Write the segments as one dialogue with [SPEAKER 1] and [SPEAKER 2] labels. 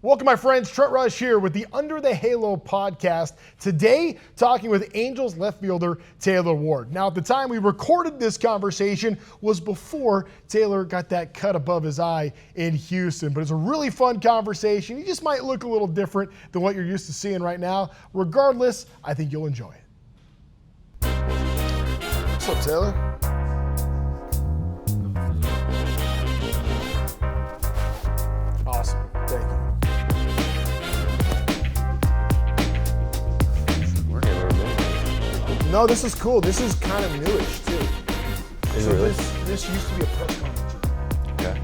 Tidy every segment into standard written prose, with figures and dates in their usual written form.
[SPEAKER 1] Welcome, my friends. Trent Rush here with the Under the Halo podcast. Today, talking with Angels left fielder Taylor Ward. Now, at the time we recorded this conversation was before Taylor got that cut above his eye in Houston. But it's a really fun conversation. He just might look a little different than what you're used to seeing right now. Regardless, I think you'll enjoy it. What's up, Taylor? Awesome. Thank you. No, this is cool. This is kind of newish, too.
[SPEAKER 2] Is it really?
[SPEAKER 1] This used to be a press conference room.
[SPEAKER 2] Okay.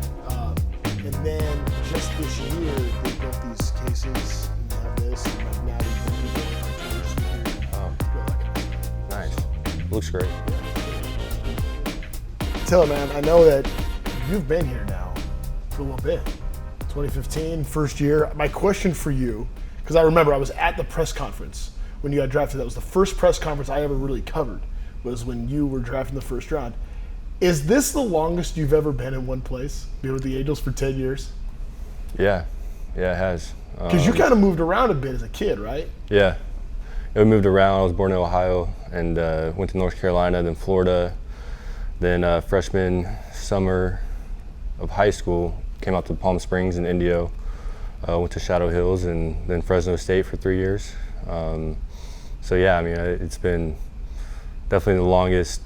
[SPEAKER 1] And then just this year, they built these cases and they have this, and like now you can just here.
[SPEAKER 2] Oh. Nice. Looks great.
[SPEAKER 1] Taylor, man, I know that you've been here now for a little bit. 2015, first year. My question for you, because I remember I was at the press conference when you got drafted. That was the first press conference I ever really covered, was when you were drafted in the first round. Is this the longest you've ever been in one place? Been with the Angels for 10 years?
[SPEAKER 2] Yeah, it has.
[SPEAKER 1] Because you kind of moved around a bit as a kid, right?
[SPEAKER 2] Yeah. I moved around. I was born in Ohio and went to North Carolina, then Florida. Then freshman summer of high school, came out to Palm Springs and Indio. Went to Shadow Hills and then Fresno State for 3 years. So yeah, I mean, it's been definitely the longest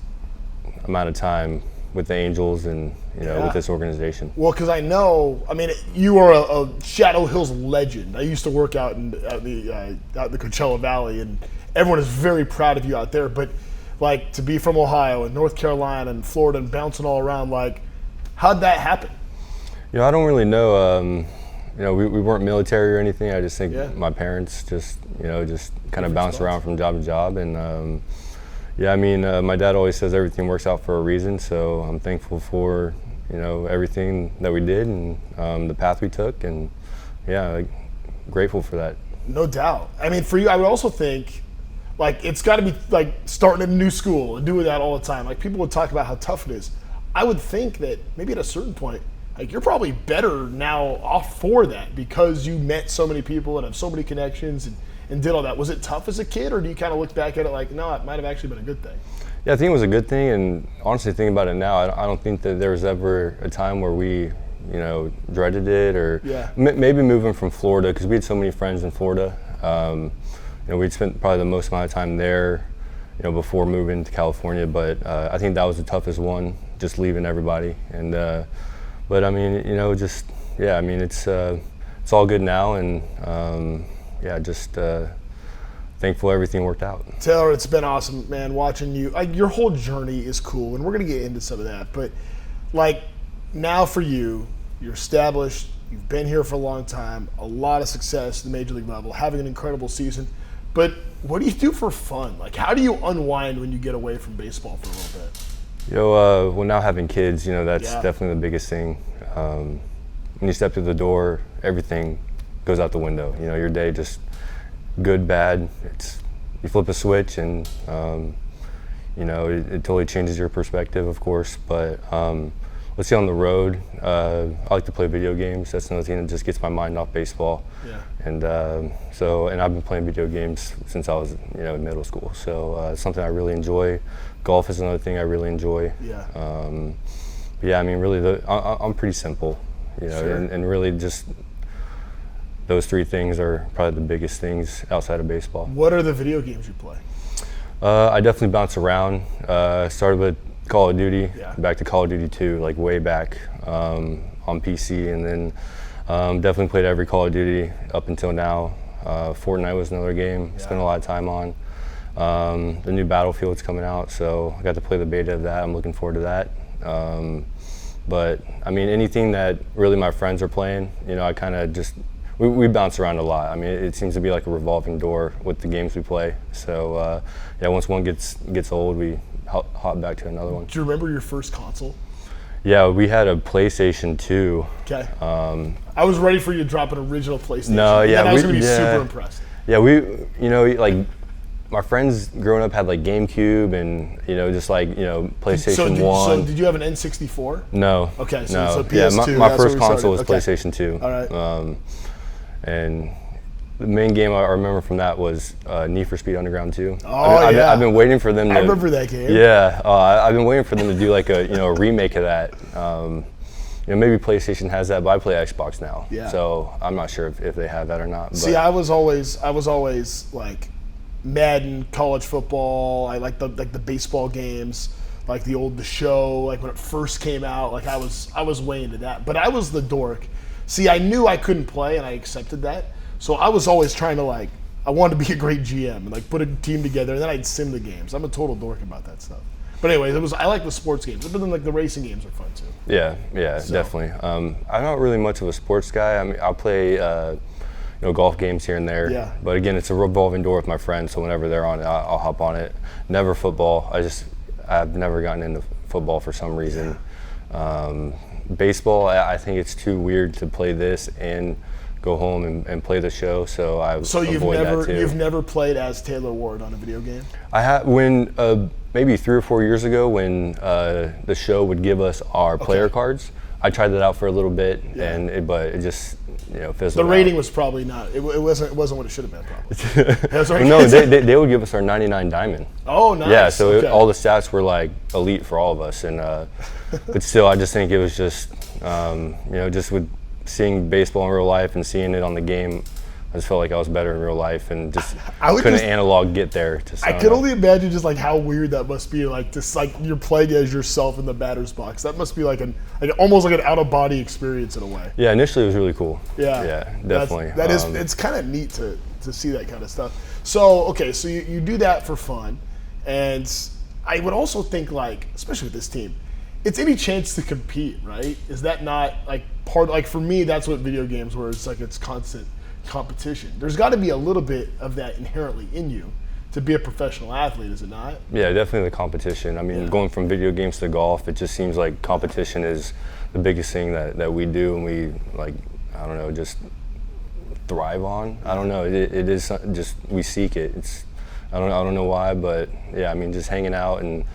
[SPEAKER 2] amount of time with the Angels and with this organization.
[SPEAKER 1] Well, because I know, I mean, you are a Shadow Hills legend. I used to work out in the Coachella Valley, and everyone is very proud of you out there. But like, to be from Ohio and North Carolina and Florida and bouncing all around, like, how'd that happen?
[SPEAKER 2] I don't really know. We weren't military or anything. I just think my parents just kind of bounce around from job to job. And my dad always says everything works out for a reason. So I'm thankful for, everything that we did and the path we took. And grateful for that. No doubt. I mean, for you, I would also think, like, it's got to be like starting a new school and doing that all the time. Like, people would talk about how tough it is. I would think that maybe at a certain point, like, you're probably better now off for that because you met so many people and have so many connections and did all that. Was it tough as a kid, or do you kind of look back at it like, no, it might have actually been a good thing? Yeah, I think it was a good thing, and honestly, thinking about it now, I don't think that there was ever a time where we, dreaded it or maybe moving from Florida, because we had so many friends in Florida. We'd spent probably the most amount of time there, before moving to California, but I think that was the toughest one, just leaving everybody. And but I mean, it's all good now, and just thankful everything worked out.
[SPEAKER 1] Taylor, it's been awesome, man, watching you. Your whole journey is cool, and we're gonna get into some of that. But like, now for you, you're established. You've been here for a long time. A lot of success at the major league level, having an incredible season. But what do you do for fun? Like, how do you unwind when you get away from baseball for a little bit?
[SPEAKER 2] Well, now having kids, that's definitely the biggest thing. When you step through the door, everything goes out the window. Your day just good, bad. You flip a switch, and it totally changes your perspective, of course. But let's say on the road, I like to play video games. That's another thing that just gets my mind off baseball. Yeah. And and I've been playing video games since I was in middle school. So it's something I really enjoy. Golf is another thing I really enjoy. Yeah. I mean, really, I'm pretty simple,
[SPEAKER 1] Sure.
[SPEAKER 2] and really just those three things are probably the biggest things outside of baseball.
[SPEAKER 1] What are the video games you play?
[SPEAKER 2] I definitely bounce around. Started with Call of Duty, back to Call of Duty 2, like way back on PC, and then definitely played every Call of Duty up until now. Fortnite was another game. Spent a lot of time on. The new Battlefield's coming out, so I got to play the beta of that. I'm looking forward to that. But I mean, anything that really my friends are playing, I kind of just we bounce around a lot. I mean, it seems to be like a revolving door with the games we play. So once one gets old, we hop back to another one.
[SPEAKER 1] Do you remember your first console?
[SPEAKER 2] Yeah, we had a PlayStation 2.
[SPEAKER 1] Okay. I was ready for you to drop an original PlayStation.
[SPEAKER 2] No, yeah,
[SPEAKER 1] I was going to be super impressed.
[SPEAKER 2] Yeah, like my friends growing up had like GameCube and just like PlayStation 1.
[SPEAKER 1] So did you have an N64?
[SPEAKER 2] No.
[SPEAKER 1] Okay,
[SPEAKER 2] so
[SPEAKER 1] PS2.
[SPEAKER 2] My first console was PlayStation 2.
[SPEAKER 1] All right.
[SPEAKER 2] And the main game I remember from that was Need for Speed Underground 2.
[SPEAKER 1] Oh,
[SPEAKER 2] I've been waiting for them to.
[SPEAKER 1] I remember that game.
[SPEAKER 2] Yeah, I've been waiting for them to do like a remake of that. Maybe PlayStation has that, but I play Xbox now.
[SPEAKER 1] Yeah.
[SPEAKER 2] So I'm not sure if they have that or not.
[SPEAKER 1] See, I was always like Madden, college football. I like the baseball games, like the show, like when it first came out. Like I was way into that, but I was the dork. See, I knew I couldn't play, and I accepted that. So I was always trying to I wanted to be a great GM and put a team together, and then I'd sim the games. I'm a total dork about that stuff. But anyways, I like the sports games, but then the racing games are fun too.
[SPEAKER 2] Yeah, definitely. I'm not really much of a sports guy. I mean, I'll play golf games here and there.
[SPEAKER 1] Yeah.
[SPEAKER 2] But again, it's a revolving door with my friends, so whenever they're on it, I'll hop on it. Never football. I've never gotten into football for some reason. Baseball, I think it's too weird to play this and go home and play the show, so I avoid that too.
[SPEAKER 1] You've never played as Taylor Ward on a video game?
[SPEAKER 2] I had maybe 3 or 4 years ago when the show would give us our player cards. I tried that out for a little bit, but it just fizzled
[SPEAKER 1] The rating
[SPEAKER 2] out.
[SPEAKER 1] was probably not. It wasn't what it should have been. Probably.
[SPEAKER 2] No, they would give us our 99 diamond.
[SPEAKER 1] Oh, nice.
[SPEAKER 2] Yeah, so all the stats were like elite for all of us, and but still, I just think it was just just with seeing baseball in real life and seeing it on the game, I just felt like I was better in real life and just couldn't analog get there.
[SPEAKER 1] I could only imagine just how weird that must be, you're playing as yourself in the batter's box. That must be almost like an out of body experience in a way.
[SPEAKER 2] Yeah, initially it was really cool.
[SPEAKER 1] Yeah,
[SPEAKER 2] definitely.
[SPEAKER 1] It's kind of neat to see that kind of stuff. So so you do that for fun, and I would also think especially with this team, it's any chance to compete, right? Is that not part? For me, that's what video games were. It's constant competition. There's got to be a little bit of that inherently in you to be a professional athlete, is it not?
[SPEAKER 2] Yeah, definitely the competition. I mean, going from video games to golf, it just seems like competition is the biggest thing that we do, and we just thrive on. I don't know. It is just we seek it. I don't know why, but yeah, I mean, just hanging out and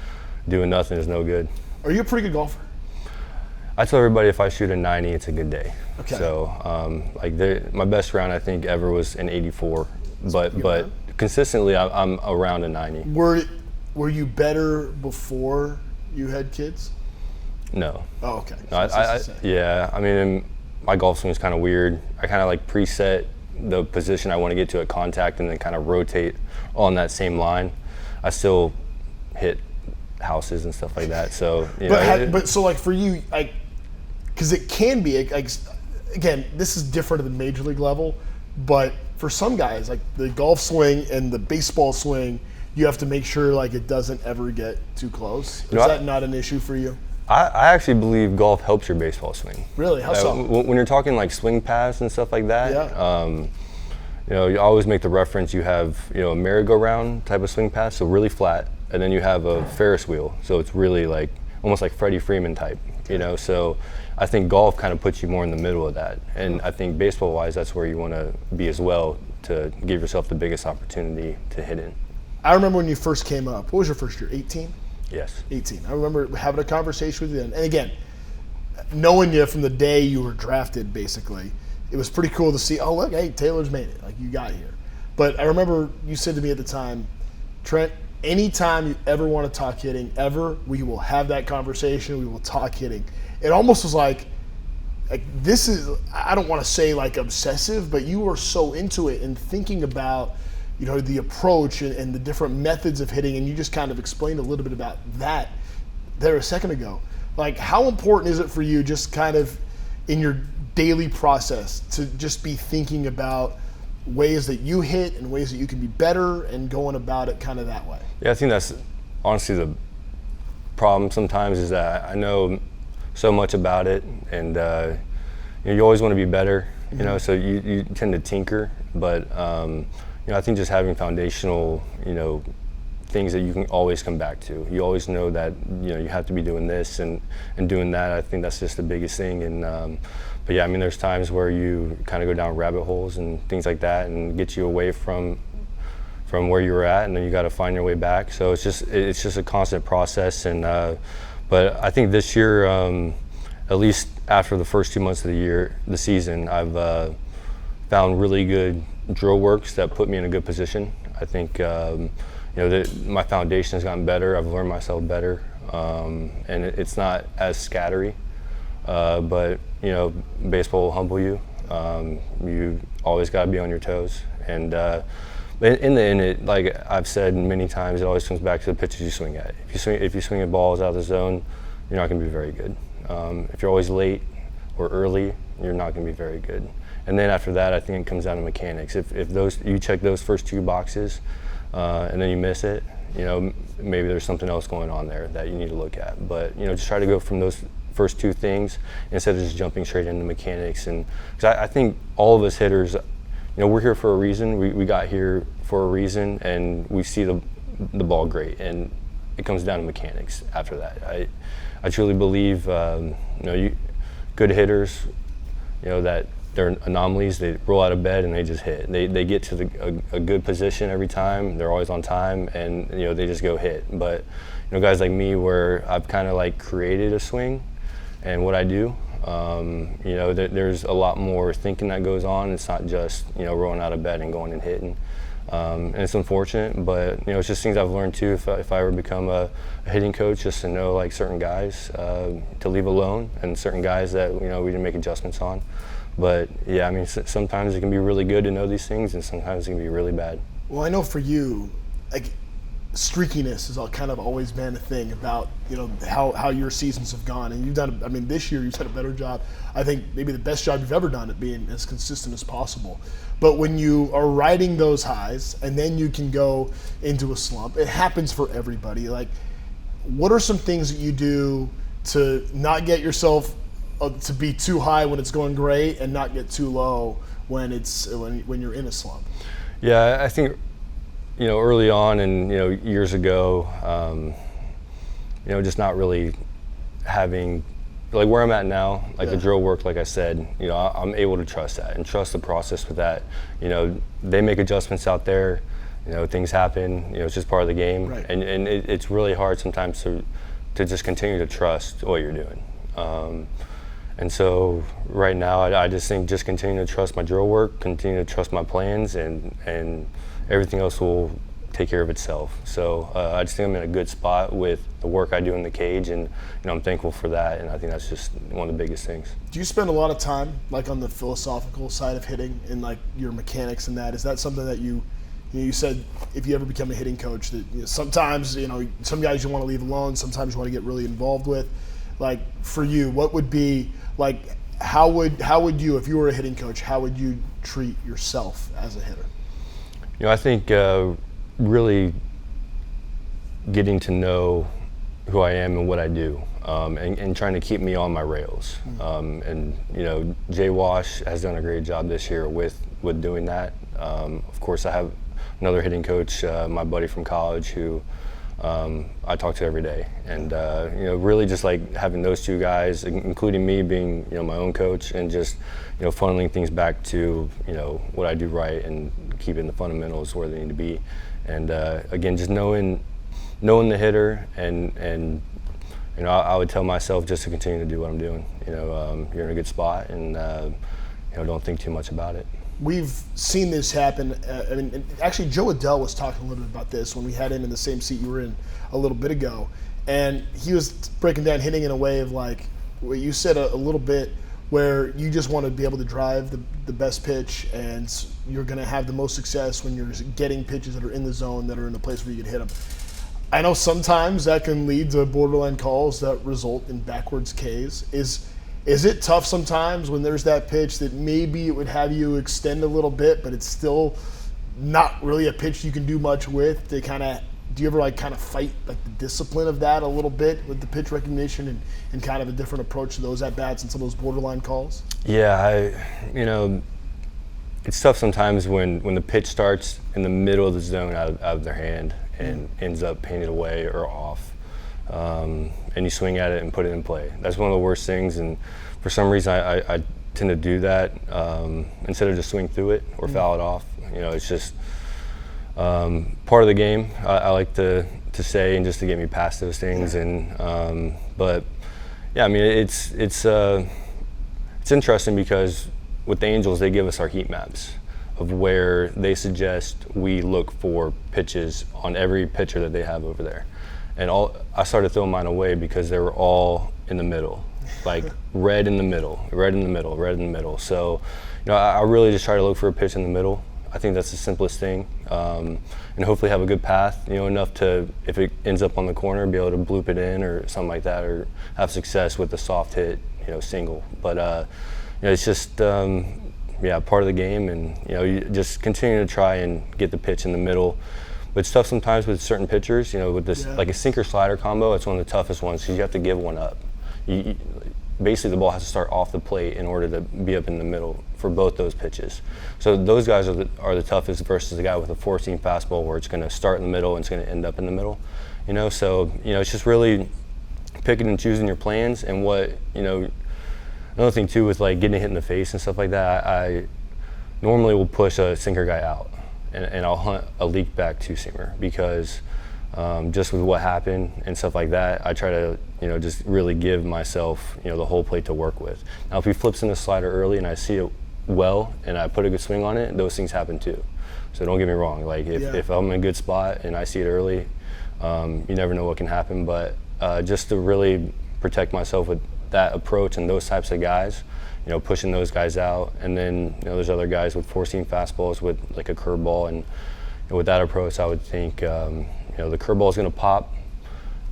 [SPEAKER 2] doing nothing is no good.
[SPEAKER 1] Are you a pretty good golfer?
[SPEAKER 2] I tell everybody if I shoot a 90, it's a good day.
[SPEAKER 1] Okay.
[SPEAKER 2] So, my best round I think ever was an 84, but consistently I'm around a 90.
[SPEAKER 1] Were you better before you had kids?
[SPEAKER 2] No.
[SPEAKER 1] Oh, okay.
[SPEAKER 2] So I mean, my golf swing is kind of weird. I kind of preset the position I want to get to at contact and then kind of rotate on that same line. I still hit houses and stuff like that. So, for you, because it can be, again, this is different at the major league level, but for some guys, the golf swing and the baseball swing, you have to make sure it doesn't ever get too close. Is that not an issue for you? I actually believe golf helps your baseball swing.
[SPEAKER 1] Really? How so?
[SPEAKER 2] When you're talking swing paths and stuff like that, you always make the reference, you have a merry-go-round type of swing path, so really flat, and then you have a Ferris wheel, so it's really almost like Freddie Freeman type, so I think golf kind of puts you more in the middle of that, and I think baseball-wise, that's where you want to be as well to give yourself the biggest opportunity to hit in.
[SPEAKER 1] I remember when you first came up. What was your first year? 18?
[SPEAKER 2] Yes. 18.
[SPEAKER 1] I remember having a conversation with you then. And again, knowing you from the day you were drafted, basically, it was pretty cool to see, oh, look, hey, Taylor's made it. You got here. But I remember you said to me at the time, Trent, anytime you ever want to talk hitting, ever, we will have that conversation. We will talk hitting. It almost was like this is, I don't want to say obsessive, but you were so into it and thinking about the approach and the different methods of hitting, and you just kind of explained a little bit about that there a second ago. How important is it for you just kind of in your daily process to just be thinking about ways that you hit and ways that you can be better and going about it kind of that way?
[SPEAKER 2] Yeah, I think that's honestly the problem sometimes is that I know so much about it, and you always want to be better, so you tend to tinker, but I think just having foundational, things that you can always come back to. You always know that, you have to be doing this and doing that. I think that's just the biggest thing. And but yeah, I mean, there's times where you kind of go down rabbit holes and things like that and get you away from where you were at, and then you got to find your way back. So it's just a constant process. And but I think this year, at least after the first 2 months of the season, I've found really good drill works that put me in a good position. I think my foundation has gotten better. I've learned myself better, and it's not as scattery. But baseball will humble you. You always got to be on your toes. And in the end, like I've said many times, it always comes back to the pitches you swing at. If you swing at balls out of the zone, you're not going to be very good. If you're always late or early, you're not going to be very good. And then after that, I think it comes down to mechanics. If you check those first 2 boxes, and then you miss it, maybe there's something else going on there that you need to look at. But just try to go from those first 2 things instead of just jumping straight into mechanics. And because I think all of us hitters, we're here for a reason. We got here for a reason, and we see the ball great, and it comes down to mechanics after that. I truly believe good hitters, that they're anomalies. They roll out of bed and they just hit. They get to a good position every time. They're always on time, and they just go hit. But guys like me, where I've kind of like created a swing, and what I do, there's a lot more thinking that goes on. It's not just rolling out of bed and going and hitting. And it's unfortunate, but it's just things I've learned too. If I ever become a hitting coach, just to know like certain guys to leave alone, and certain guys that we didn't make adjustments on. But yeah, I mean, sometimes it can be really good to know these things, and sometimes it can be really bad.
[SPEAKER 1] Well, I know for you, like, streakiness has kind of always been a thing about how your seasons have gone, and you've done. I mean, this year you've done a better job. I think maybe the best job you've ever done at being as consistent as possible. But when you are riding those highs, and then you can go into a slump, it happens for everybody. Like, what are some things that you do to not get yourself to be too high when it's going great, and not get too low when you're in a slump?
[SPEAKER 2] Yeah, I think early on and years ago, just not really having like where I'm at now, like the drill work, like I said, I'm able to trust that and trust the process with that. They make adjustments out there. Things happen. It's just part of the game,
[SPEAKER 1] right.
[SPEAKER 2] and it's really hard sometimes to just continue to trust what you're doing. And so right now, I just think just continue to trust my drill work, continue to trust my plans, and everything else will take care of itself. So I just think I'm in a good spot with the work I do in the cage, and I'm thankful for that, and I think that's just one of the biggest things.
[SPEAKER 1] Do you spend a lot of time like on the philosophical side of hitting and like your mechanics and that? Is that something that you said if you ever become a hitting coach that sometimes some guys you want to leave alone, sometimes you want to get really involved with? Like for you, what would be like, how would you, if you were a hitting coach, how would you treat yourself as a hitter?
[SPEAKER 2] I think really getting to know who I am and what I do, and trying to keep me on my rails. And Jay Wash has done a great job this year with doing that. Of course, I have another hitting coach, my buddy from college, who I talk to every day, and really just like having those 2 guys, including me being my own coach, and just funneling things back to what I do right and keeping the fundamentals where they need to be. And again, just knowing the hitter, and I would tell myself just to continue to do what I'm doing. You're in a good spot, and don't think too much about it.
[SPEAKER 1] We've seen this happen. I mean, actually, Joe Adell was talking a little bit about this when we had him in the same seat you were in a little bit ago, and he was breaking down hitting in a way of like what you said a little bit, where you just want to be able to drive the best pitch, and you're going to have the most success when you're getting pitches that are in the zone, that are in the place where you can hit them. I know sometimes that can lead to borderline calls that result in backwards Ks. Is it tough sometimes when there's that pitch that maybe it would have you extend a little bit, but it's still not really a pitch you can do much with? To kind of, do you ever like kind of fight like the discipline of that a little bit with the pitch recognition and kind of a different approach to those at bats and some of those borderline calls?
[SPEAKER 2] Yeah, it's tough sometimes when the pitch starts in the middle of the zone out of their hand and ends up painted away or off. And you swing at it and put it in play. That's one of the worst things, and for some reason I tend to do that instead of just swing through it or foul it off. It's just part of the game. I like to say, and just to get me past those things. And but yeah, I mean it's interesting because with the Angels, they give us our heat maps of where they suggest we look for pitches on every pitcher that they have over there. And I started throwing mine away because they were all in the middle, like red in the middle, red in the middle, red in the middle. So, I really just try to look for a pitch in the middle. I think that's the simplest thing, and hopefully have a good path, enough to, if it ends up on the corner, be able to bloop it in or something like that, or have success with the soft hit, single. But it's just part of the game, and you just continue to try and get the pitch in the middle. But it's tough sometimes with certain pitchers, with this like a sinker slider combo. It's one of the toughest ones because you have to give one up. Basically, the ball has to start off the plate in order to be up in the middle for both those pitches. So those guys are the toughest versus the guy with a 4-seam fastball where it's going to start in the middle and it's going to end up in the middle. So it's just really picking and choosing your plans. And what another thing too with like getting hit in the face and stuff like that, I normally will push a sinker guy out and I'll hunt a leak back two-seamer because just with what happened and stuff like that, I try to just really give myself the whole plate to work with. Now if he flips in the slider early and I see it well and I put a good swing on it, those things happen too. So don't get me wrong, like if I'm in a good spot and I see it early, you never know what can happen. But just to really protect myself with that approach and those types of guys, pushing those guys out. And then there's other guys with 4-seam fastballs with like a curveball, and with that approach I would think the curveball is going to pop,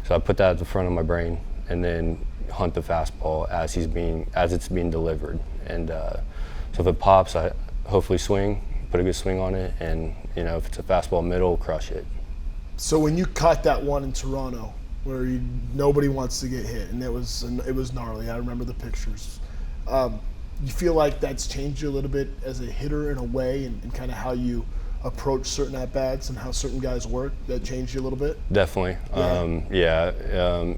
[SPEAKER 2] so I put that at the front of my brain and then hunt the fastball as it's being delivered. And so if it pops, I hopefully swing, put a good swing on it, and if it's a fastball middle, crush it.
[SPEAKER 1] So when you caught that one in Toronto where nobody wants to get hit, and it was gnarly, I remember the pictures. You feel like that's changed you a little bit as a hitter in a way, and kind of how you approach certain at-bats and how certain guys work? That changed you a little bit?
[SPEAKER 2] Definitely.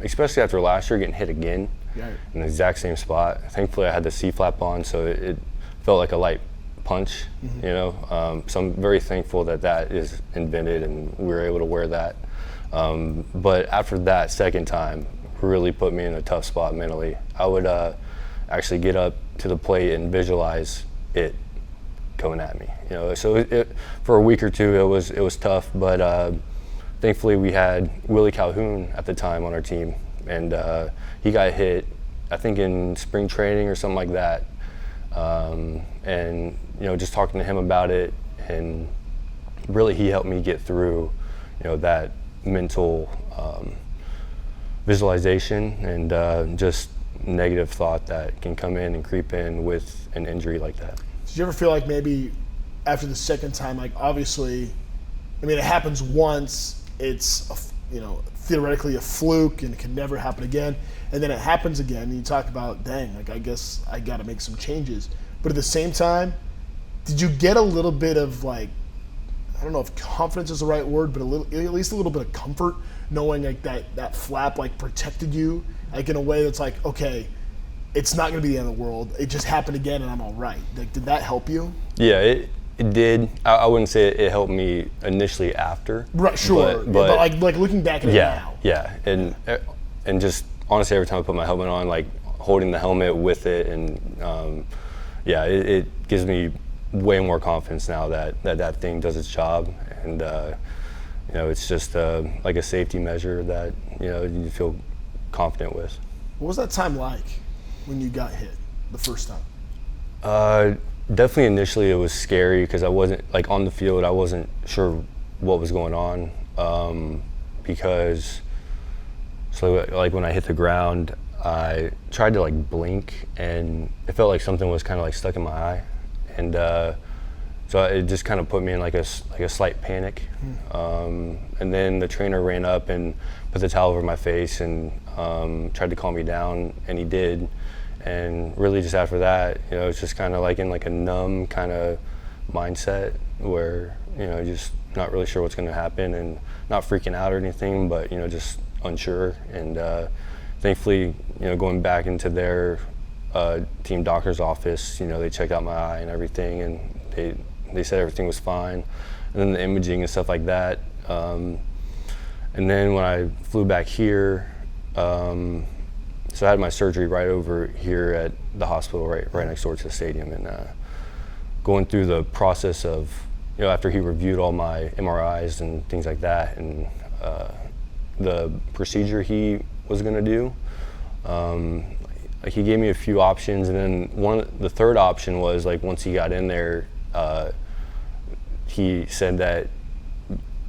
[SPEAKER 2] Especially after last year getting hit again in the exact same spot. Thankfully I had the C-flap on, so it felt like a light punch, so I'm very thankful that is invented and we were able to wear that. But after that second time really put me in a tough spot mentally. I would actually get up to the plate and visualize it coming at me. So for a week or two it was tough, but thankfully we had Willie Calhoun at the time on our team, and he got hit I think in spring training or something like that, and just talking to him about it, and really he helped me get through that mental visualization and just negative thought that can come in and creep in with an injury like that.
[SPEAKER 1] Did you ever feel like maybe after the second time, like obviously, it happens once, it's theoretically a fluke and it can never happen again, and then it happens again and you talk about, dang, like I guess I got to make some changes. But at the same time, did you get a little bit of like, I don't know if confidence is the right word, but at least a little bit of comfort knowing like that flap like protected you, like in a way that's like, okay, it's not going to be the end of the world. It just happened again and I'm all right. Like, did that help you?
[SPEAKER 2] Yeah, it did. I wouldn't say it helped me initially after.
[SPEAKER 1] Right, sure. But like looking back at it now.
[SPEAKER 2] Yeah, and just honestly every time I put my helmet on, like holding the helmet with it, and it gives me way more confidence now that thing does its job, and it's just like a safety measure that you feel confident with.
[SPEAKER 1] What was that time like when you got hit the first time?
[SPEAKER 2] Definitely initially it was scary because I wasn't, like on the field, I wasn't sure what was going on, because like when I hit the ground, I tried to like blink and it felt like something was kind of like stuck in my eye, and so it just kind of put me in like a slight panic, and then the trainer ran up and put the towel over my face and tried to calm me down, and he did. And really just after that, it's just kind of like in like a numb kind of mindset where, just not really sure what's going to happen and not freaking out or anything, but, just unsure. And thankfully, going back into their team doctor's office, they checked out my eye and everything, and they said everything was fine. And then the imaging and stuff like that. And then when I flew back here, so I had my surgery right over here at the hospital, right next door to the stadium, and going through the process of, after he reviewed all my MRIs and things like that, and the procedure he was going to do, like he gave me a few options, and then the third option was, like, once he got in there, he said that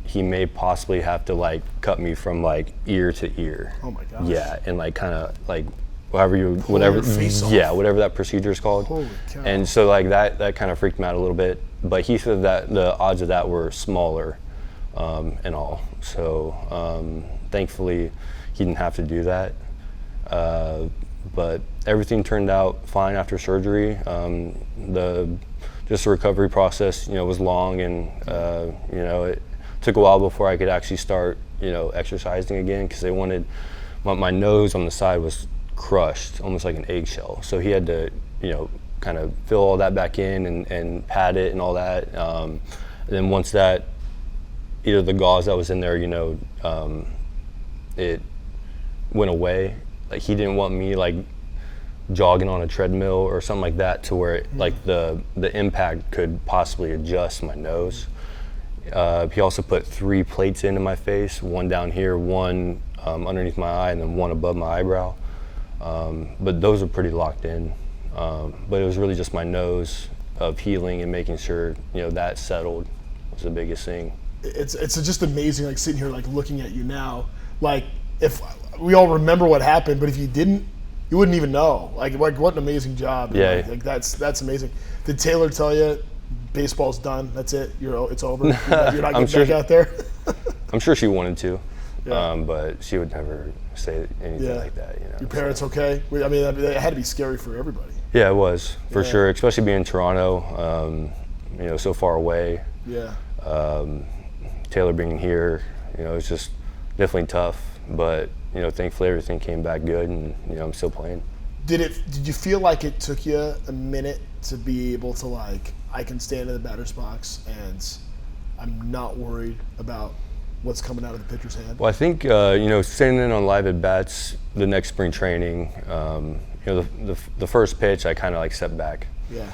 [SPEAKER 2] he may possibly have to, like, cut me from, like, ear to ear.
[SPEAKER 1] Oh my gosh.
[SPEAKER 2] Yeah, and, like, kind of like whatever that procedure is called.
[SPEAKER 1] Holy cow.
[SPEAKER 2] And so, like, that kind of freaked me out a little bit, but he said that the odds of that were smaller, and all. So thankfully he didn't have to do that, but everything turned out fine after surgery. Just the recovery process, was long, and it took a while before I could actually start, exercising again, because they wanted my nose on the side was crushed, almost like an eggshell. So he had to, kind of fill all that back in and pad it and all that. And then once that, either the gauze that was in there, it went away. Like, he didn't want me, like, jogging on a treadmill or something like that, to where like the impact could possibly adjust my nose. He also put 3 plates into my face, one down here, one underneath my eye, and then one above my eyebrow. But those are pretty locked in. But it was really just my nose of healing and making sure, that settled was the biggest thing.
[SPEAKER 1] It's just amazing, like, sitting here, like, looking at you now. Like, if we all remember what happened, but if you didn't, you wouldn't even know. Like what an amazing job.
[SPEAKER 2] Yeah.
[SPEAKER 1] Like that's amazing. Did Taylor tell you baseball's done? That's it. It's over. You're not getting back out there.
[SPEAKER 2] I'm sure she wanted to,
[SPEAKER 1] Yeah.
[SPEAKER 2] But she would never say anything like that.
[SPEAKER 1] Your parents okay? I mean, it had to be scary for everybody.
[SPEAKER 2] Yeah, it was for sure, especially being in Toronto. So far away.
[SPEAKER 1] Yeah.
[SPEAKER 2] Taylor being here, it's just definitely tough. But thankfully everything came back good, and I'm still playing.
[SPEAKER 1] Did you feel like it took you a minute to be able to, like, I can stand in the batter's box and I'm not worried about what's coming out of the pitcher's hand?
[SPEAKER 2] Well, I think standing in on live at bats the next spring training, the first pitch I kind of, like, stepped back.
[SPEAKER 1] Yeah.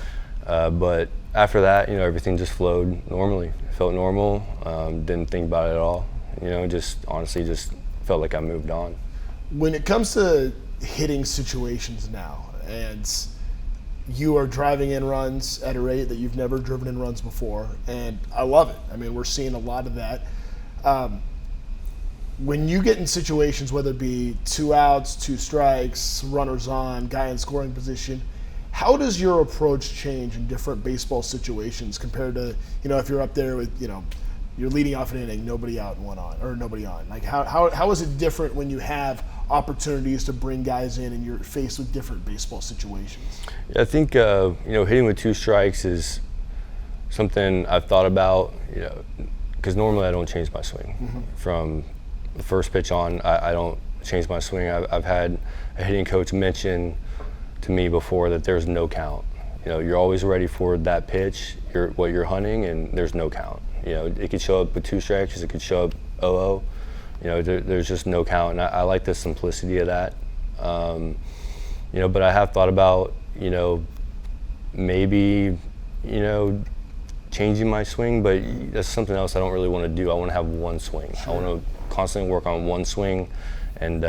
[SPEAKER 2] But after that, everything just flowed normally. It felt normal. Didn't think about it at all. Just honestly just felt like I moved on.
[SPEAKER 1] When it comes to hitting situations now, and you are driving in runs at a rate that you've never driven in runs before, and I love it. I mean, we're seeing a lot of that. When you get in situations, whether it be 2 outs, 2 strikes, runners on, guy in scoring position, how does your approach change in different baseball situations compared to, if you're up there with, you're leading off an inning, nobody out and 1 on, or nobody on? Like, how is it different when you have opportunities to bring guys in and you're faced with different baseball situations?
[SPEAKER 2] Yeah, I think hitting with 2 strikes is something I've thought about. Because normally I don't change my swing.
[SPEAKER 1] Mm-hmm.
[SPEAKER 2] From the first pitch on, I don't change my swing. I've had a hitting coach mention to me before that there's no count. You're always ready for that pitch, what you're hunting, and there's no count. It could show up with 2 strikes, it could show up 0-0. There's just no count, and I like the simplicity of that. But I have thought about, maybe, changing my swing, but that's something else I don't really want to do. I want to have 1 swing. Sure. I want to constantly work on 1 swing, and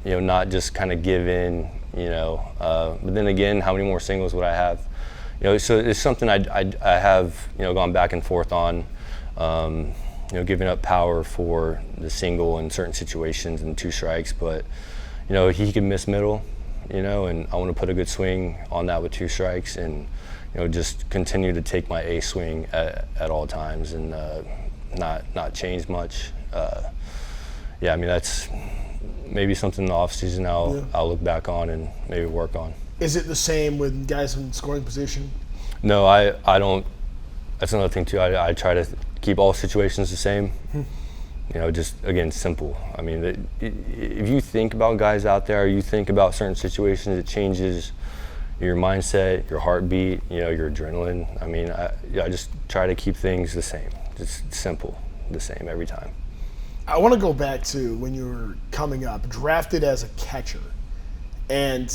[SPEAKER 2] not just kind of give in. But then again, how many more singles would I have? So it's something I have gone back and forth on. Giving up power for the single in certain situations and 2 strikes, but he can miss middle, and I want to put a good swing on that with 2 strikes, and just continue to take my A swing at all times, and not change much. That's maybe something in the off season I'll look back on and maybe work on.
[SPEAKER 1] Is it the same with guys in scoring position?
[SPEAKER 2] No, I don't. That's another thing too. I try to keep all situations the same. Just, again, simple. I mean, if you think about guys out there, you think about certain situations, it changes your mindset, your heartbeat, your adrenaline. I mean, I just try to keep things the same, just simple, the same every time.
[SPEAKER 1] I want to go back to when you were coming up, drafted as a catcher, and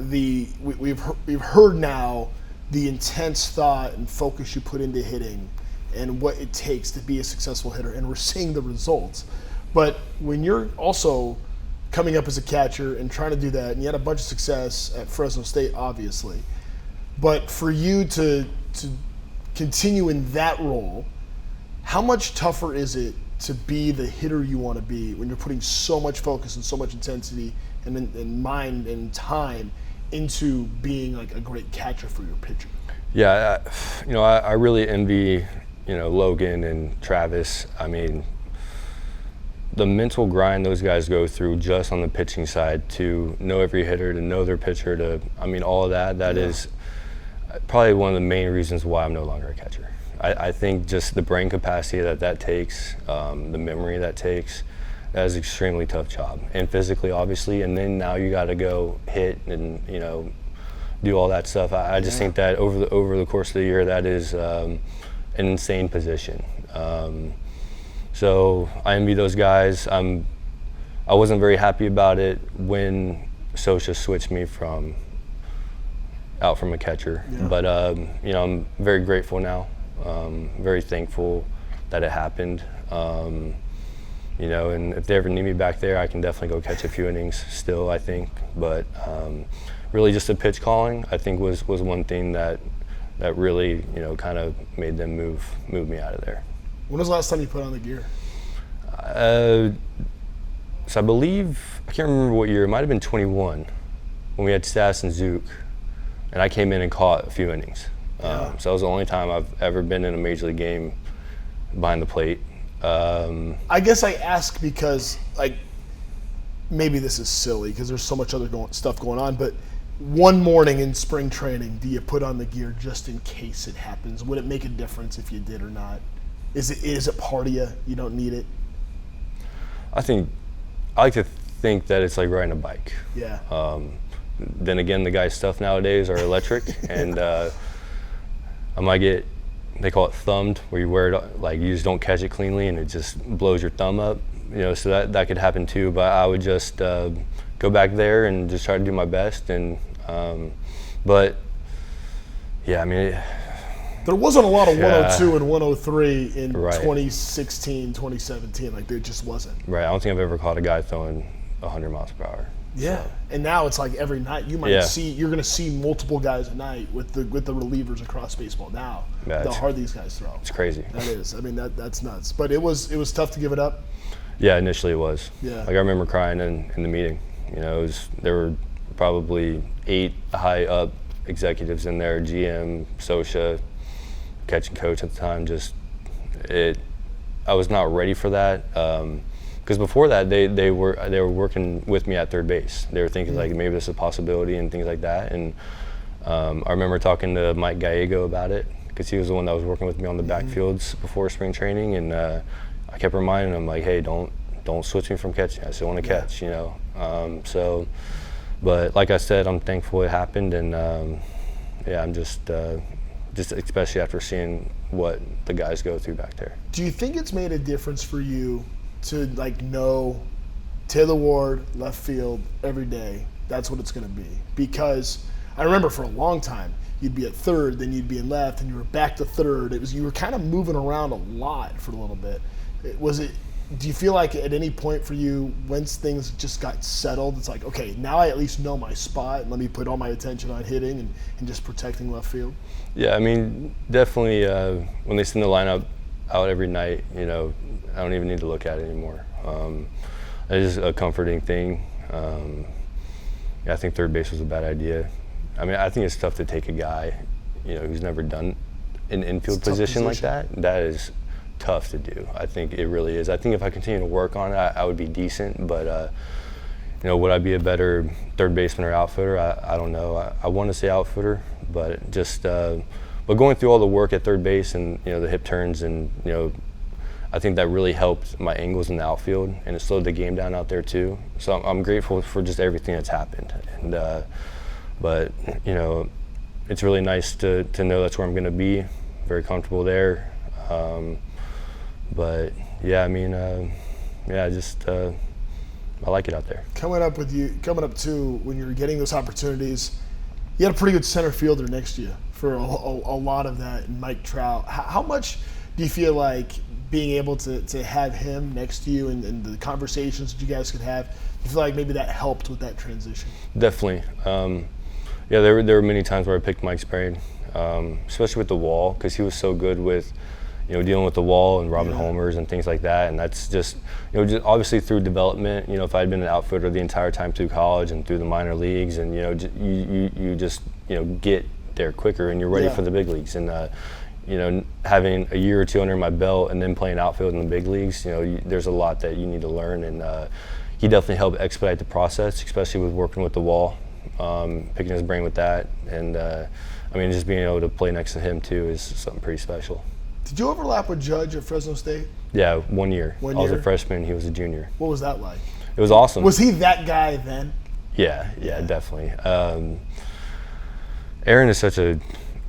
[SPEAKER 1] we've heard now the intense thought and focus you put into hitting and what it takes to be a successful hitter, and we're seeing the results. But when you're also coming up as a catcher and trying to do that, and you had a bunch of success at Fresno State, obviously, but for you to continue in that role, how much tougher is it to be the hitter you want to be when you're putting so much focus and so much intensity and mind and time into being like a great catcher for your pitcher?
[SPEAKER 2] Yeah, I really envy, Logan and Travis. I mean, the mental grind those guys go through just on the pitching side to know every hitter, to know their pitcher, all of that is probably one of the main reasons why I'm no longer a catcher. I think just the brain capacity that takes, the memory that takes, that is an extremely tough job. And physically, obviously, and then now you got to go hit and, do all that stuff. I just think that over the course of the year, that is an insane position. So I envy those guys. I wasn't very happy about it when Sosha switched me from a catcher. Yeah. But, I'm very grateful now. Very thankful that it happened. And if they ever need me back there, I can definitely go catch a few innings still, I think. But really just the pitch calling, I think, was one thing that really, kind of made them move me out of there.
[SPEAKER 1] When was the last time you put on the gear?
[SPEAKER 2] So I believe, I can't remember what year, it might have been 21 when we had Stas and Zook, and I came in and caught a few innings. So that was the only time I've ever been in a major league game behind the plate.
[SPEAKER 1] I guess I ask because, maybe this is silly because there's so much other stuff going on, but one morning in spring training, do you put on the gear just in case it happens? Would it make a difference if you did or not? Is it part of you? You don't need it? I
[SPEAKER 2] like to think that it's like riding a bike.
[SPEAKER 1] Yeah.
[SPEAKER 2] Then again, the guys' stuff nowadays are electric, and I might get, they call it thumbed, where you wear it, you just don't catch it cleanly and it just blows your thumb up. So that could happen too, but I would just go back there and just try to do my best. And but yeah, I mean,
[SPEAKER 1] there wasn't a lot of 102 and 103 in
[SPEAKER 2] right.
[SPEAKER 1] 2016, 2017. There just wasn't.
[SPEAKER 2] Right. I don't think I've ever caught a guy throwing 100 miles per hour.
[SPEAKER 1] Yeah. So. And now it's like every night you're going to see multiple guys a night with the relievers across baseball now. Yeah, how hard these guys throw.
[SPEAKER 2] It's crazy.
[SPEAKER 1] That is. I mean, that's nuts. But it was tough to give it up.
[SPEAKER 2] Yeah, initially it was.
[SPEAKER 1] Yeah.
[SPEAKER 2] I remember crying in the meeting. There were probably 8 high up executives in there, GM, Sosha, catching coach at the time. I was not ready for that. Because before that, they were working with me at third base. They were thinking maybe this is a possibility and things like that. And I remember talking to Mike Gallego about it because he was the one that was working with me on the backfields before spring training. And I kept reminding him hey, don't switch me from catching. I still want to catch, But like I said, I'm thankful it happened, and I'm just especially after seeing what the guys go through back there.
[SPEAKER 1] Do you think it's made a difference for you to know Taylor Ward, left field, every day, that's what it's going to be? Because I remember for a long time, you'd be at third, then you'd be in left, and you were back to third. You were kind of moving around a lot for a little bit. Do you feel like at any point for you, once things just got settled, it's okay, now I at least know my spot, and let me put all my attention on hitting and just protecting left field?
[SPEAKER 2] Yeah, I mean, definitely when they send the lineup out every night, I don't even need to look at it anymore. It's just a comforting thing. I think third base was a bad idea. I mean, I think it's tough to take a guy, who's never done an infield position like that. That is tough to do. I think it really is. I think if I continue to work on it, I would be decent, but would I be a better third baseman or outfielder? I don't know. I want to say outfielder, but but going through all the work at third base and the hip turns and I think that really helped my angles in the outfield, and it slowed the game down out there too. So I'm grateful for just everything that's happened. And but it's really nice to know that's where I'm going to be. Very comfortable there. But yeah, I mean, I like it out there.
[SPEAKER 1] Coming up too, when you're getting those opportunities, you had a pretty good center fielder next to you for a lot of that in Mike Trout. How much do you feel like being able to have him next to you and the conversations that you guys could have, do you feel like maybe that helped with that transition?
[SPEAKER 2] Definitely. Yeah, there were many times where I picked Mike's brain, especially with the wall, because he was so good with, dealing with the wall and robbing homers and things like that. And that's just, just obviously through development. If I'd been an outfielder the entire time through college and through the minor leagues, and you just get there quicker and you're ready for the big leagues. And having a year or two under my belt and then playing outfield in the big leagues, there's a lot that you need to learn. And he definitely helped expedite the process, especially with working with the wall, picking his brain with that. And just being able to play next to him too is something pretty special.
[SPEAKER 1] Did you overlap with Judge at Fresno State?
[SPEAKER 2] Yeah, 1 year. I was a freshman, he was a junior.
[SPEAKER 1] What was that like?
[SPEAKER 2] It was awesome.
[SPEAKER 1] Was he that guy then?
[SPEAKER 2] Yeah, definitely. Aaron is such a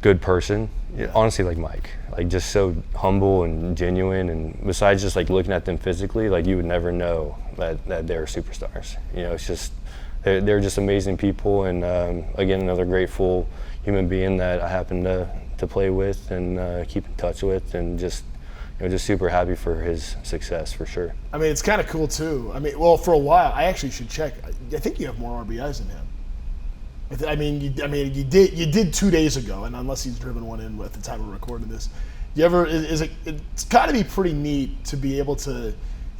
[SPEAKER 2] good person, honestly, like Mike. Like, just so humble and genuine, and besides just like looking at them physically, like you would never know that they're superstars. It's just they're just amazing people, and again, another grateful human being that I happen to play with and keep in touch with, and just super happy for his success for sure.
[SPEAKER 1] It's kind of cool too. For a while, I actually should check. I think you have more RBIs than him. You did 2 days ago, and unless he's driven one in at the time of recording this, it's got to be pretty neat to be able to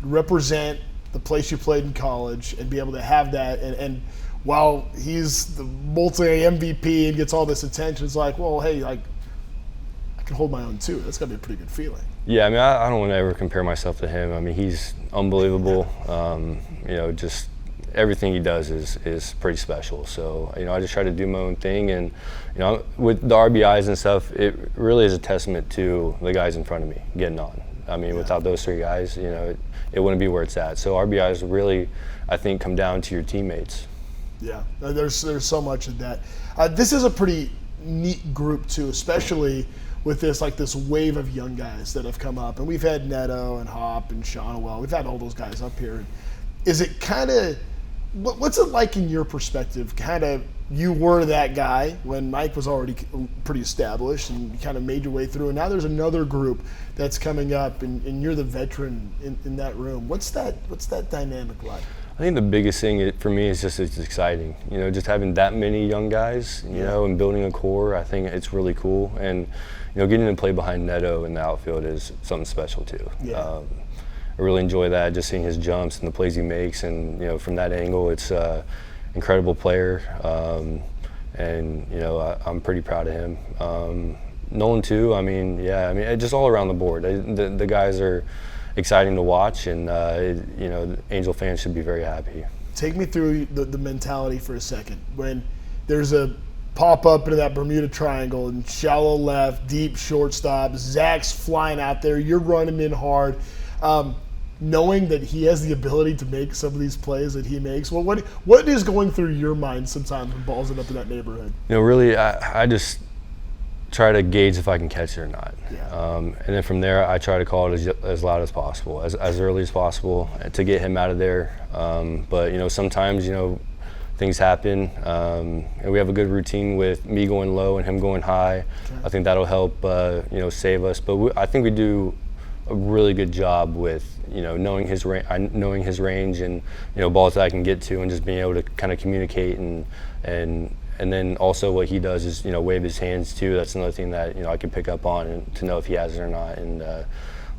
[SPEAKER 1] represent the place you played in college and be able to have that. And while he's the multi-MVP and gets all this attention, it's like, well, hey, like, I can hold my own too. That's got to be a pretty good feeling.
[SPEAKER 2] Yeah, I don't want to ever compare myself to him. He's unbelievable. Just everything he does is pretty special. So, I just try to do my own thing. And, with the RBIs and stuff, it really is a testament to the guys in front of me getting on. Without those three guys, it wouldn't be where it's at. So RBIs really, I think, come down to your teammates.
[SPEAKER 1] Yeah, there's so much of that. This is a pretty neat group too, especially with this wave of young guys that have come up. And we've had Neto and Hop and Shonwell. We've had all those guys up here. Is it kind of, what's it like in your perspective? Kind of, you were that guy when Mike was already pretty established and you kind of made your way through. And now there's another group that's coming up, and you're the veteran in that room. What's that dynamic like?
[SPEAKER 2] I think the biggest thing for me is just it's exciting. Just having that many young guys, and building a core, I think it's really cool. And, getting to play behind Neto in the outfield is something special too.
[SPEAKER 1] Yeah.
[SPEAKER 2] I really enjoy that, just seeing his jumps and the plays he makes. And, from that angle, it's an incredible player. I'm pretty proud of him. Nolan too, just all around the board. The guys are exciting to watch, and Angel fans should be very happy.
[SPEAKER 1] Take me through the mentality for a second. When there's a pop up into that Bermuda Triangle and shallow left, deep shortstop, Zach's flying out there, you're running in hard, knowing that he has the ability to make some of these plays that he makes. Well, what is going through your mind sometimes when balls end up in that neighborhood?
[SPEAKER 2] Really, I just try to gauge if I can catch it or not.
[SPEAKER 1] Yeah.
[SPEAKER 2] And then from there, I try to call it as loud as possible, as early as possible, to get him out of there. But sometimes things happen, and we have a good routine with me going low and him going high. Okay. I think that'll help save us. But I think we do a really good job with knowing his range and balls that I can get to, and just being able to kind of communicate and then also what he does is, wave his hands too. That's another thing that, I can pick up on and to know if he has it or not. And,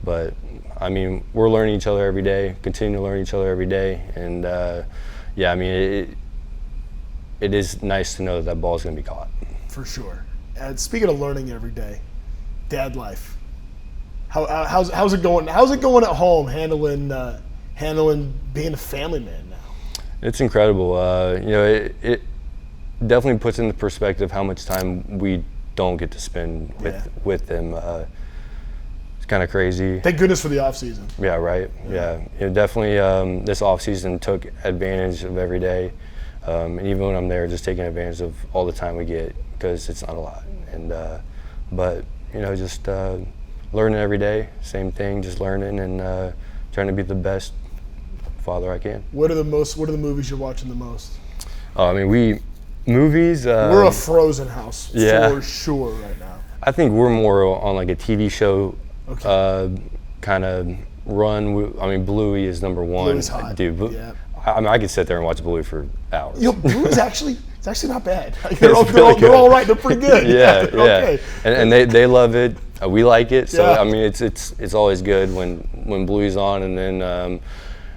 [SPEAKER 2] but we're learning each other every day, continue to learn each other every day. And it is nice to know that ball is going to be caught. For sure.
[SPEAKER 1] And speaking of learning every day, dad life. How's it going? How's it going at home handling being a family man now?
[SPEAKER 2] It's incredible. It definitely puts into perspective how much time we don't get to spend with them. It's kind of crazy.
[SPEAKER 1] Thank goodness for the off season.
[SPEAKER 2] Yeah, right. Yeah, definitely. This off season took advantage of every day, and even when I'm there, just taking advantage of all the time we get, because it's not a lot. And but just learning every day. Same thing, just learning and trying to be the best father I can.
[SPEAKER 1] What are the movies you're watching the most?
[SPEAKER 2] We Movies.
[SPEAKER 1] We're a Frozen house for sure right now.
[SPEAKER 2] I think we're more on like a TV show
[SPEAKER 1] Okay.
[SPEAKER 2] kind of run. I mean, Bluey is number one.
[SPEAKER 1] Bluey's hot.
[SPEAKER 2] Dude,
[SPEAKER 1] Yeah.
[SPEAKER 2] I mean, I could sit there and watch Bluey for hours.
[SPEAKER 1] You know, Bluey's actually not bad.
[SPEAKER 2] They're
[SPEAKER 1] all right. They're pretty good.
[SPEAKER 2] Yeah.
[SPEAKER 1] Okay.
[SPEAKER 2] And they love it. We like it. So
[SPEAKER 1] Yeah.
[SPEAKER 2] I mean, it's always good when Bluey's on, and then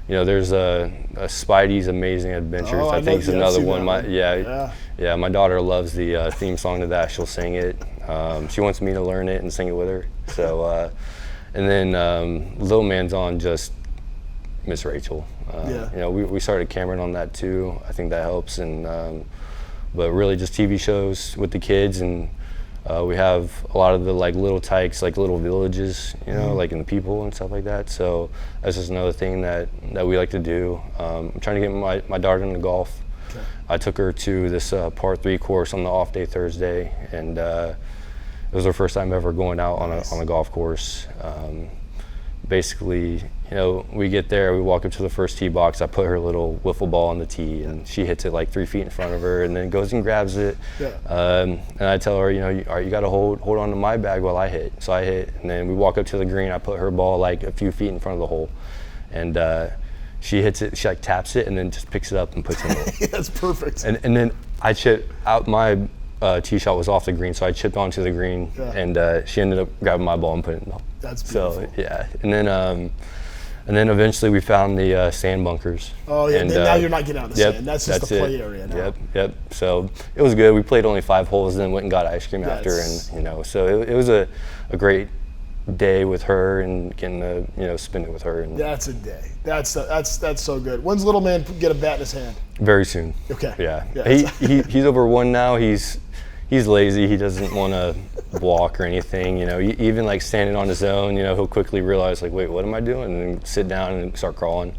[SPEAKER 2] you know, there's a Spidey's Amazing Adventures.
[SPEAKER 1] Oh,
[SPEAKER 2] I think is another one.
[SPEAKER 1] Yeah.
[SPEAKER 2] My daughter loves the theme song to that. She'll sing it. She wants me to learn it and sing it with her. So, and then Little Man's on just Miss Rachel. You know, we started Cameron on that too. I think that helps. And but really just TV shows with the kids, and we have a lot of the like little tykes, like little villages, you know, like in the people and stuff like that. So that's just another thing that we like to do. I'm trying to get my daughter into golf.
[SPEAKER 1] Okay.
[SPEAKER 2] I took her to this par 3 course on the off day Thursday, and it was her first time ever going out on a golf course. Basically, you know, we get there, we walk up to the first tee box, I put her little wiffle ball on the tee, and she hits it like 3 feet in front of her, and then goes and grabs it. Yeah. And I tell her, you know, you got to hold on to my bag while I hit. So I hit, and then we walk up to the green, I put her ball like a few feet in front of the hole, and she hits it, she like taps it, and then just picks it up and puts it in the hole.
[SPEAKER 1] That's perfect.
[SPEAKER 2] And then I chip out my tee shot was off the green, so I chipped onto the green, and she ended up grabbing my ball and putting it in the hole.
[SPEAKER 1] That's beautiful.
[SPEAKER 2] So yeah, and then eventually we found the sand bunkers.
[SPEAKER 1] Oh yeah, and now you're not getting out of the sand. That's just the play
[SPEAKER 2] it.
[SPEAKER 1] area now.
[SPEAKER 2] Yep. So it was good. We played only 5 holes, and then went and got ice cream after, and you know, so it was a great day with her and getting to, you know, spend it with her. And
[SPEAKER 1] that's a day. That's so good. When's little man get a bat in his hand?
[SPEAKER 2] Very soon.
[SPEAKER 1] Okay.
[SPEAKER 2] Yeah. He's over 1 now. He's lazy. He doesn't want to walk or anything. You know, even like standing on his own, you know, he'll quickly realize like, wait, what am I doing? And then sit down and start crawling.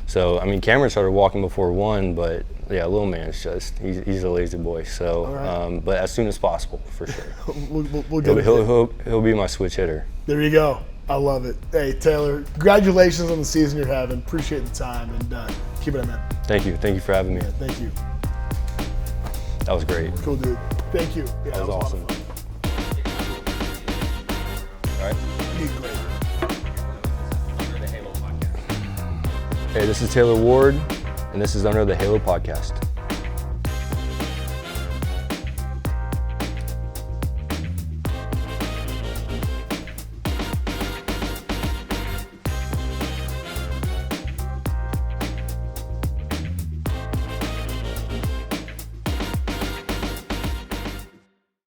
[SPEAKER 2] So, I mean, Cameron started walking before 1, but yeah, little man's just, he's a lazy boy. So, right. But as soon as possible, for sure.
[SPEAKER 1] we'll get
[SPEAKER 2] he'll be my switch hitter.
[SPEAKER 1] There you go. I love it. Hey, Taylor, congratulations on the season you're having. Appreciate the time, and keep it up, man.
[SPEAKER 2] Thank you. Thank you for having me.
[SPEAKER 1] Yeah, thank you.
[SPEAKER 2] That was great.
[SPEAKER 1] Cool, dude. Thank you. Yeah,
[SPEAKER 2] that was awesome. All right.
[SPEAKER 1] You did great.
[SPEAKER 2] Hey, this is Taylor Ward, and this is Under the Halo Podcast.